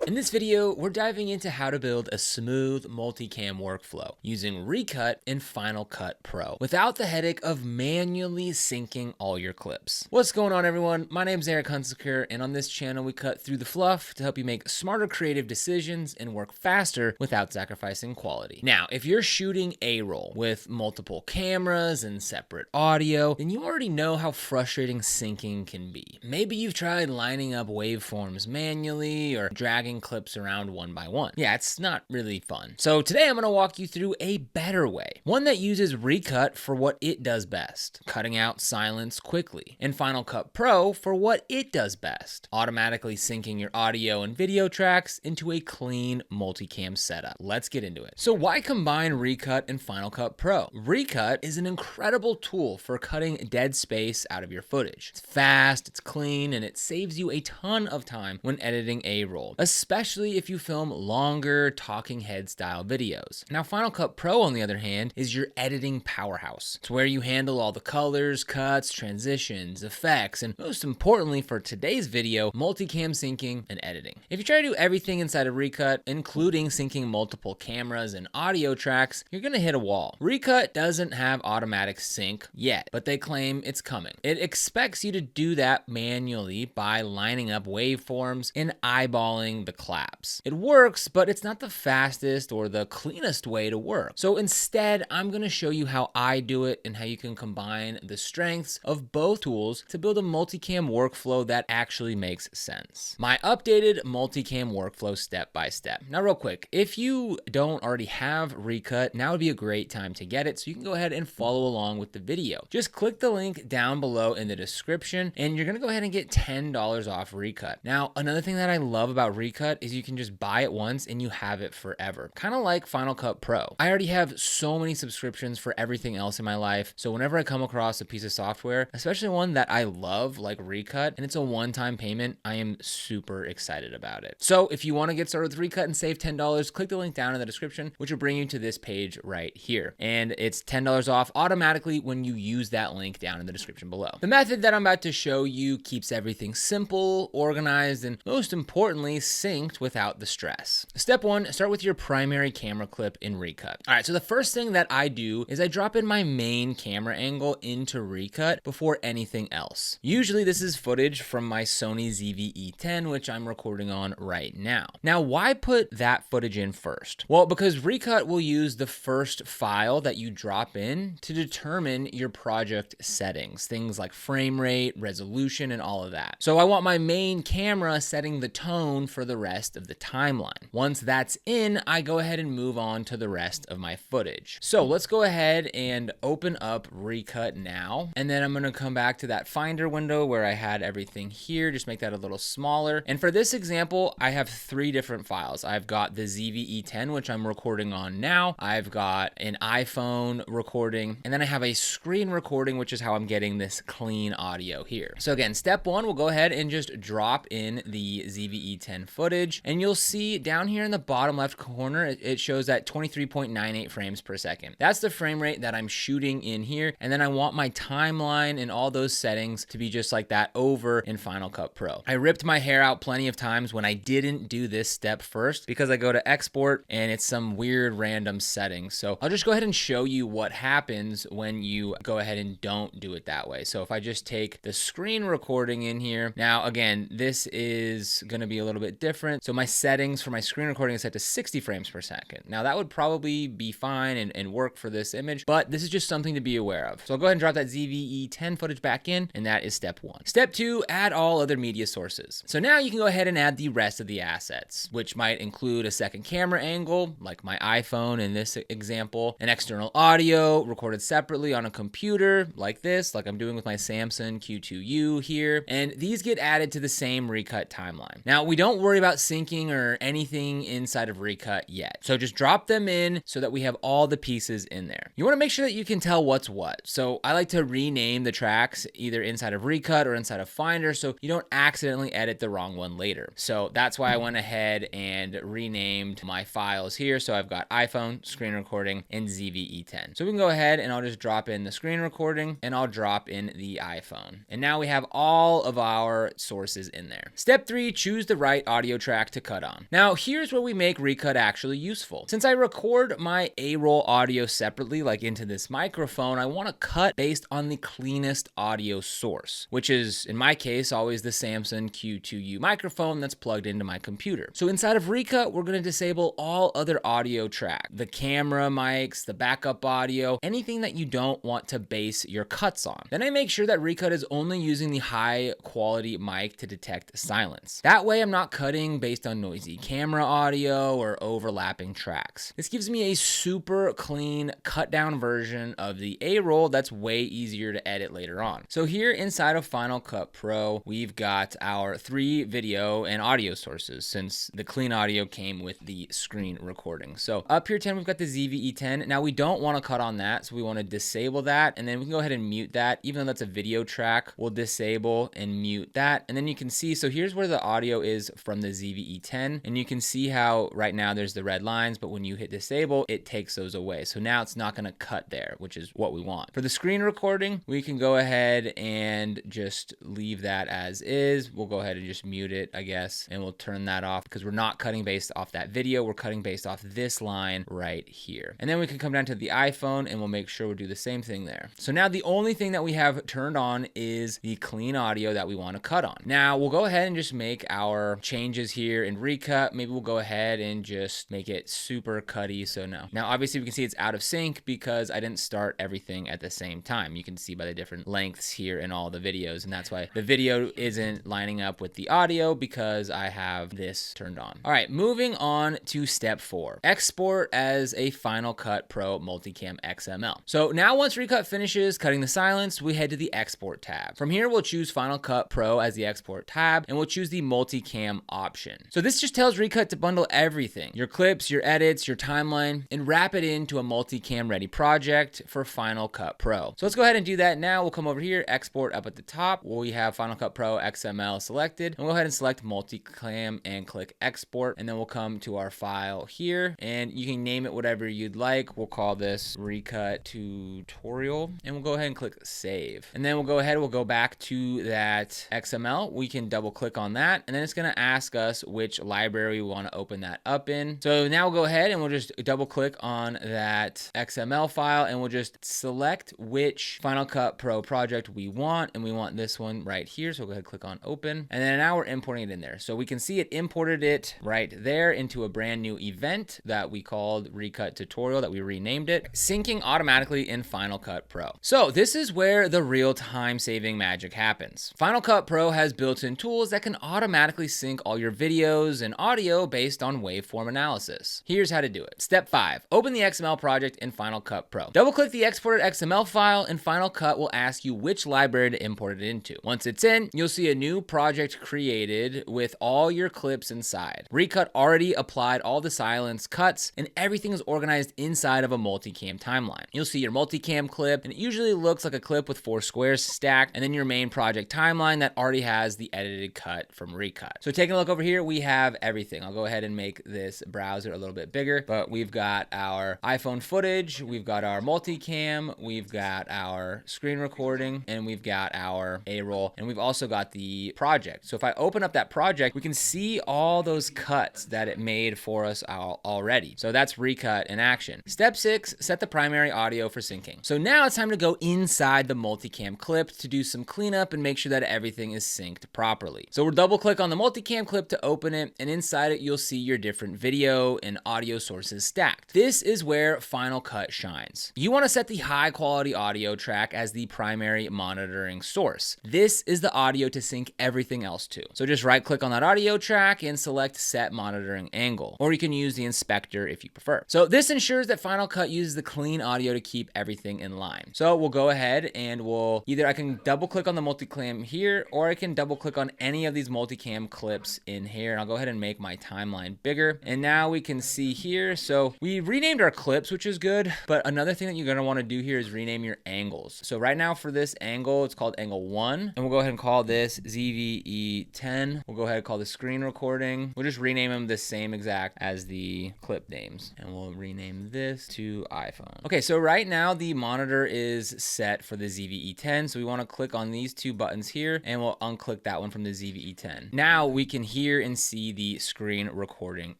In this video, we're diving into how to build a smooth multicam workflow using Recut in Final Cut Pro without the headache of manually syncing all your clips. What's going on, everyone? My name is Eric Hunsaker, and on this channel, we cut through the fluff to help you make smarter creative decisions and work faster without sacrificing quality. Now, if you're shooting A-roll with multiple cameras and separate audio, then you already know how frustrating syncing can be. Maybe you've tried lining up waveforms manually or dragging clips around one by one. Yeah, it's not really fun. So today I'm going to walk you through a better way, one that uses Recut for what it does best, cutting out silence quickly, and Final Cut Pro for what it does best, automatically syncing your audio and video tracks into a clean multicam setup. Let's get into it. So why combine Recut and Final Cut Pro? Recut is an incredible tool for cutting dead space out of your footage. It's fast, it's clean, and it saves you a ton of time when editing A-roll, especially if you film longer talking head style videos. Now, Final Cut Pro, on the other hand, is your editing powerhouse. It's where you handle all the colors, cuts, transitions, effects, and most importantly for today's video, multicam syncing and editing. If you try to do everything inside of Recut, including syncing multiple cameras and audio tracks, you're gonna hit a wall. Recut doesn't have automatic sync yet, but they claim it's coming. It expects you to do that manually by lining up waveforms and eyeballing the claps. It works, but it's not the fastest or the cleanest way to work. So instead, I'm going to show you how I do it and how you can combine the strengths of both tools to build a multicam workflow that actually makes sense. My updated multicam workflow step by step. Now, real quick, if you don't already have Recut, now would be a great time to get it, so you can go ahead and follow along with the video. Just click the link down below in the description, and you're going to go ahead and get $10 off Recut. Now, another thing that I love about Recut is you can just buy it once and you have it forever. Kind of like Final Cut Pro. I already have so many subscriptions for everything else in my life, so whenever I come across a piece of software, especially one that I love like Recut, and it's a one-time payment, I am super excited about it. So if you want to get started with Recut and save $10, click the link down in the description, which will bring you to this page right here. And it's $10 off automatically when you use that link down in the description below. The method that I'm about to show you keeps everything simple, organized, and most importantly, synced without the stress. Step one, start with your primary camera clip in Recut. All right, so the first thing that I do is I drop in my main camera angle into Recut before anything else. Usually this is footage from my Sony ZV-E10, which I'm recording on right now. Now, why put that footage in first? Well, because Recut will use the first file that you drop in to determine your project settings, things like frame rate, resolution, and all of that. So I want my main camera setting the tone for the rest of the timeline. Once that's in, I go ahead and move on to the rest of my footage. So let's go ahead and open up Recut now. And then I'm gonna come back to that Finder window where I had everything here, just make that a little smaller. And for this example, I have three different files. I've got the ZV-E10, which I'm recording on now. I've got an iPhone recording, and then I have a screen recording, which is how I'm getting this clean audio here. So again, step one, we'll go ahead and just drop in the ZV-E10 footage, and you'll see down here in the bottom left corner, it shows that 23.98 frames per second. That's the frame rate that I'm shooting in here, and then I want my timeline and all those settings to be just like that over in Final Cut Pro. I ripped my hair out plenty of times when I didn't do this step first because I go to export and it's some weird random setting. So I'll just go ahead and show you what happens when you go ahead and don't do it that way. So if I just take the screen recording in here, now again, this is going to be a little bit different. So my settings for my screen recording is set to 60 frames per second. Now that would probably be fine and work for this image, but this is just something to be aware of. So I'll go ahead and drop that ZV-E10 footage back in, and that is step one. Step two, add all other media sources. So now you can go ahead and add the rest of the assets, which might include a second camera angle, like my iPhone in this example, an external audio recorded separately on a computer like this, like I'm doing with my Samsung Q2U here, and these get added to the same Recut timeline. Now, we don't worry about syncing or anything inside of Recut yet, so just drop them in so that we have all the pieces in there. You want to make sure that you can tell what's what, so I like to rename the tracks either inside of Recut or inside of Finder so you don't accidentally edit the wrong one later. So that's why I went ahead and renamed my files here. So I've got iPhone, screen recording, and ZV-E10. So we can go ahead and I'll just drop in the screen recording and I'll drop in the iPhone. And now we have all of our sources in there. Step 3, choose the right audio audio track to cut on. Now, here's where we make Recut actually useful. Since I record my A-roll audio separately, like into this microphone, I want to cut based on the cleanest audio source, which is, in my case, always the Samsung Q2U microphone that's plugged into my computer. So inside of Recut, we're going to disable all other audio track, the camera mics, the backup audio, anything that you don't want to base your cuts on. Then I make sure that Recut is only using the high quality mic to detect silence. That way I'm not cutting based on noisy camera audio or overlapping tracks. This gives me a super clean cut down version of the A-roll that's way easier to edit later on. So here inside of Final Cut Pro, we've got our 3 video and audio sources since the clean audio came with the screen recording. So up here 10, we've got the ZVE10. Now we don't want to cut on that, so we want to disable that, and then we can go ahead and mute that. Even though that's a video track, we'll disable and mute that. And then you can see, so here's where the audio is from the ZVE10, and you can see how right now there's the red lines, but when you hit disable, it takes those away. So now it's not going to cut there, which is what we want. For the screen recording, we can go ahead and just leave that as is. We'll go ahead and just mute it, I guess, and we'll turn that off because we're not cutting based off that video. We're cutting based off this line right here. And then we can come down to the iPhone and we'll make sure we'll do the same thing there. So now the only thing that we have turned on is the clean audio that we want to cut on. Now we'll go ahead and just make our changes here in Recut. Maybe we'll go ahead and just make it super cutty. So now obviously we can see it's out of sync because I didn't start everything at the same time. You can see by the different lengths here in all the videos, and that's why the video isn't lining up with the audio because I have this turned on. All right, moving on to step 4, export as a Final Cut Pro Multicam XML. So now once Recut finishes cutting the silence, we head to the export tab. From here, we'll choose Final Cut Pro as the export tab, and we'll choose the Multicam option. So this just tells Recut to bundle everything, your clips, your edits, your timeline, and wrap it into a Multicam ready project for Final Cut Pro. So let's go ahead and do that now. We'll come over here, export up at the top, where we have Final Cut Pro XML selected, and we'll go ahead and select Multicam and click export, and then we'll come to our file here, and you can name it whatever you'd like. We'll call this Recut tutorial, and we'll go ahead and click save. And then we'll go ahead, we'll go back to that XML. We can double click on that, and then it's going to ask us which library we want to open that up in. So now we'll go ahead and we'll just double click on that XML file, and we'll just select which Final Cut Pro project we want, and we want this one right here. So we'll go ahead and click on open, and then now we're importing it in there. So we can see it imported it right there into a brand new event that we called Recut tutorial, that we renamed it, syncing automatically in Final Cut Pro. So this is where the real time saving magic happens. Final Cut Pro has built-in tools that can automatically sync all your videos and audio based on waveform analysis. Here's how to do it. Step 5, open the XML project in Final Cut Pro. Double click the exported XML file, and Final Cut will ask you which library to import it into. Once it's in, you'll see a new project created with all your clips inside. Recut already applied all the silence cuts, and everything is organized inside of a Multicam timeline. You'll see your Multicam clip, and it usually looks like a clip with 4 squares stacked, and then your main project timeline that already has the edited cut from Recut. So taking a look over here, we have everything. I'll go ahead and make this browser a little bit bigger, but we've got our iPhone footage, we've got our Multicam, we've got our screen recording, and we've got our A-roll, and we've also got the project. So if I open up that project, we can see all those cuts that it made for us already. So that's Recut in action. Step 6, set the primary audio for syncing. So now it's time to go inside the Multicam clip to do some cleanup and make sure that everything is synced properly. So we'll double click on the Multicam clip to open it, and inside it you'll see your different video and audio sources stacked. This is where Final Cut shines. You want to set the high quality audio track as the primary monitoring source. This is the audio to sync everything else to. So just right click on that audio track and select set monitoring angle, or you can use the inspector if you prefer. So this ensures that Final Cut uses the clean audio to keep everything in line. So we'll go ahead and I can double click on the Multicam here, or I can double click on any of these Multicam clips in here, and I'll go ahead and make my timeline bigger. And now we can see here, so we renamed our clips, which is good, but another thing that you're going to want to do here is rename your angles. So right now for this angle, it's called angle 1, and we'll go ahead and call this ZVE10. We'll go ahead and call the screen recording. We'll just rename them the same exact as the clip names, and we'll rename this to iPhone. Okay, so right now the monitor is set for the ZVE10, so we want to click on these 2 buttons here, and we'll unclick that one from the ZVE10. Now we can hear here and see the screen recording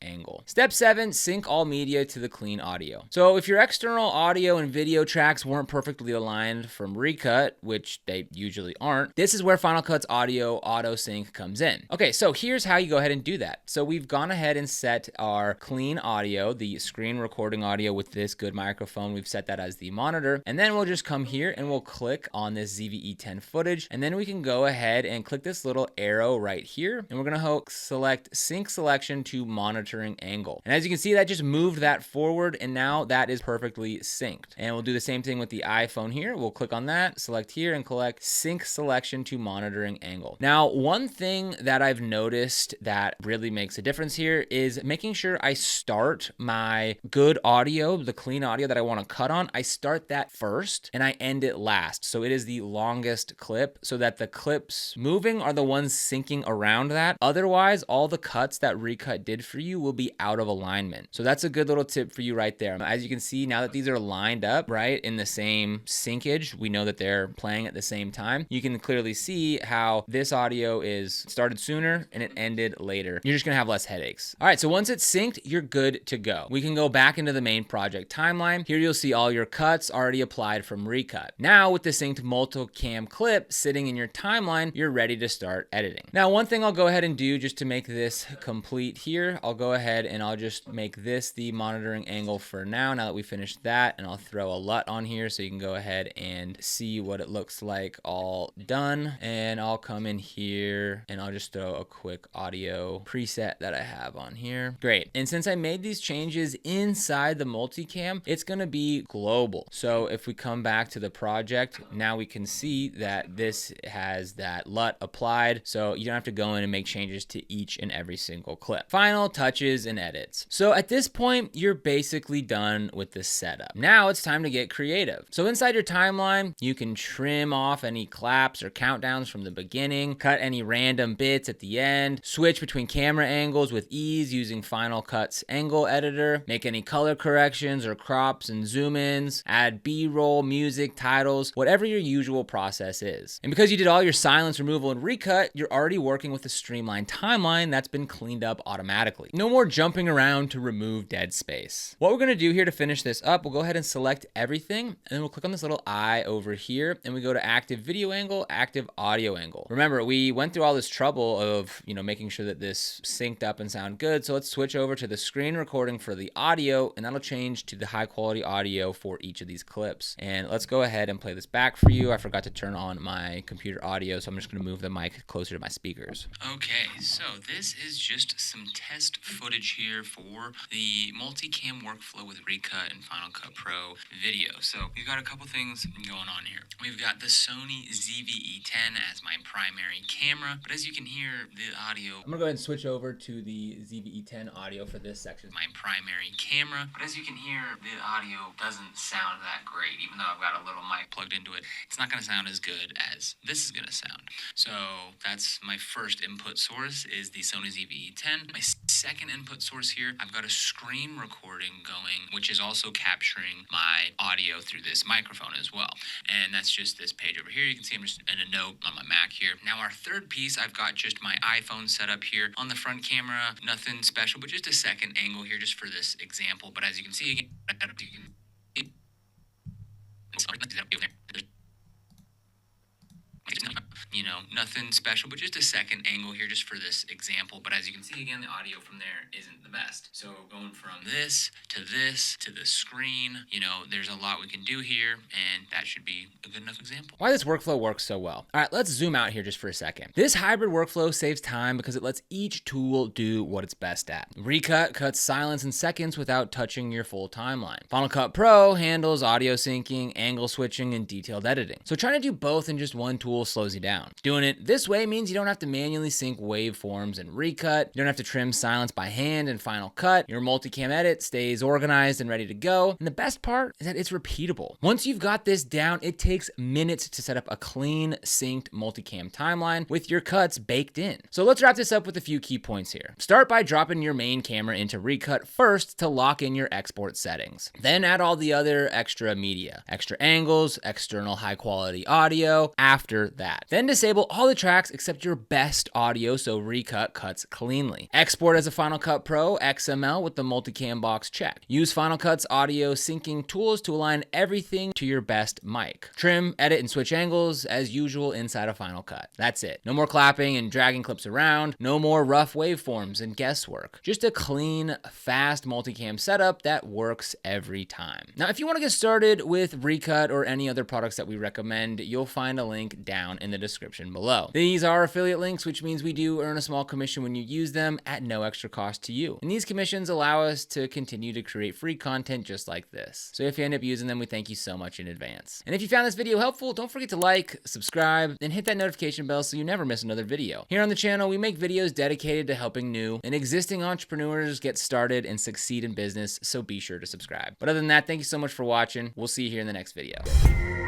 angle. Step 7, sync all media to the clean audio. So if your external audio and video tracks weren't perfectly aligned from Recut, which they usually aren't, this is where Final Cut's audio auto sync comes in. Okay, so here's how you go ahead and do that. So we've gone ahead and set our clean audio, the screen recording audio with this good microphone. We've set that as the monitor. And then we'll just come here and we'll click on this ZVE10 footage. And then we can go ahead and click this little arrow right here. And we're gonna select sync selection to monitoring angle. And as you can see, that just moved that forward, and now that is perfectly synced. And we'll do the same thing with the iPhone here. We'll click on that, select here, and collect sync selection to monitoring angle. Now, one thing that I've noticed that really makes a difference here is making sure I start my good audio, the clean audio that I want to cut on, I start that first and I end it last. So it is the longest clip, so that the clips moving are the ones syncing around that. Otherwise, all the cuts that Recut did for you will be out of alignment. So that's a good little tip for you right there. As you can see, now that these are lined up, right, in the same syncage, we know that they're playing at the same time. You can clearly see how this audio is started sooner and it ended later. You're just gonna have less headaches. All right, so once it's synced, you're good to go. We can go back into the main project timeline. Here you'll see all your cuts already applied from Recut. Now with the synced Multicam clip sitting in your timeline, you're ready to start editing. Now, one thing I'll go ahead and do just to make this complete here, I'll go ahead and I'll just make this the monitoring angle for now that we finished that, and I'll throw a LUT on here so you can go ahead and see what it looks like all done. And I'll come in here and I'll just throw a quick audio preset that I have on here. Great. And since I made these changes inside the Multicam, it's gonna be global. So if we come back to the project, now we can see that this has that LUT applied, so you don't have to go in and make changes to each and every single clip. Final touches and edits. So at this point, you're basically done with this setup. Now it's time to get creative. So inside your timeline, you can trim off any claps or countdowns from the beginning, cut any random bits at the end, switch between camera angles with ease using Final Cut's angle editor, make any color corrections or crops and zoom ins, add B-roll, music, titles, whatever your usual process is. And because you did all your silence removal and Recut, you're already working with a streamlined timeline that's been cleaned up automatically. No more jumping around to remove dead space. What we're gonna do here to finish this up, we'll go ahead and select everything, and then we'll click on this little eye over here, and we go to active video angle, active audio angle. Remember, we went through all this trouble of, making sure that this synced up and sound good. So let's switch over to the screen recording for the audio, and that'll change to the high quality audio for each of these clips. And let's go ahead and play this back for you. I forgot to turn on my computer audio, so I'm just gonna move the mic closer to my speakers. Okay, so this is just some test footage here for the Multicam workflow with Recut and Final Cut Pro video. So we've got a couple things going on here. We've got the Sony ZVE10 as my primary camera, but as you can hear, the audio, I'm gonna go ahead and switch over to the ZVE10 audio for this section. My primary camera, but as you can hear, the audio doesn't sound that great. Even though I've got a little mic plugged into it, it's not gonna sound as good as this is gonna sound. So that's my first input source, is the Sony ZVE10. My second input source here, I've got a screen recording going, which is also capturing my audio through this microphone as well. And that's just this page over here. You can see I'm just in a note on my Mac here. Now our third piece, I've got just my iPhone set up here on the front camera. Nothing special, but just a second angle here just for this example. But as you can see again, nothing special, but just a second angle here just for this example. But as you can see again, the audio from there isn't the best. So going from this to the screen, there's a lot we can do here, and that should be a good enough example. Why this workflow works so well. All right, let's zoom out here just for a second. This hybrid workflow saves time because it lets each tool do what it's best at. Recut cuts silence in seconds without touching your full timeline. Final Cut Pro handles audio syncing, angle switching, and detailed editing. So trying to do both in just one tool slows you down. Doing it this way means you don't have to manually sync waveforms and Recut. You don't have to trim silence by hand in Final Cut. Your Multicam edit stays organized and ready to go. And the best part is that it's repeatable. Once you've got this down, it takes minutes to set up a clean, synced Multicam timeline with your cuts baked in. So let's wrap this up with a few key points here. Start by dropping your main camera into Recut first to lock in your export settings. Then add all the other extra media, extra angles, external high quality audio after that. Then disable all the tracks except your best audio so Recut cuts cleanly. Export as a Final Cut Pro XML with the Multicam box checked. Use Final Cut's audio syncing tools to align everything to your best mic. Trim, edit, and switch angles as usual inside of Final Cut. That's it. No more clapping and dragging clips around. No more rough waveforms and guesswork. Just a clean, fast multicam setup that works every time. Now, if you want to get started with Recut or any other products that we recommend, you'll find a link down in the description below. These are affiliate links, which means we do earn a small commission when you use them at no extra cost to you. And these commissions allow us to continue to create free content just like this. So if you end up using them, we thank you so much in advance. And if you found this video helpful, don't forget to like, subscribe, and hit that notification bell so you never miss another video. Here on the channel, we make videos dedicated to helping new and existing entrepreneurs get started and succeed in business, so be sure to subscribe. But other than that, thank you so much for watching. We'll see you here in the next video.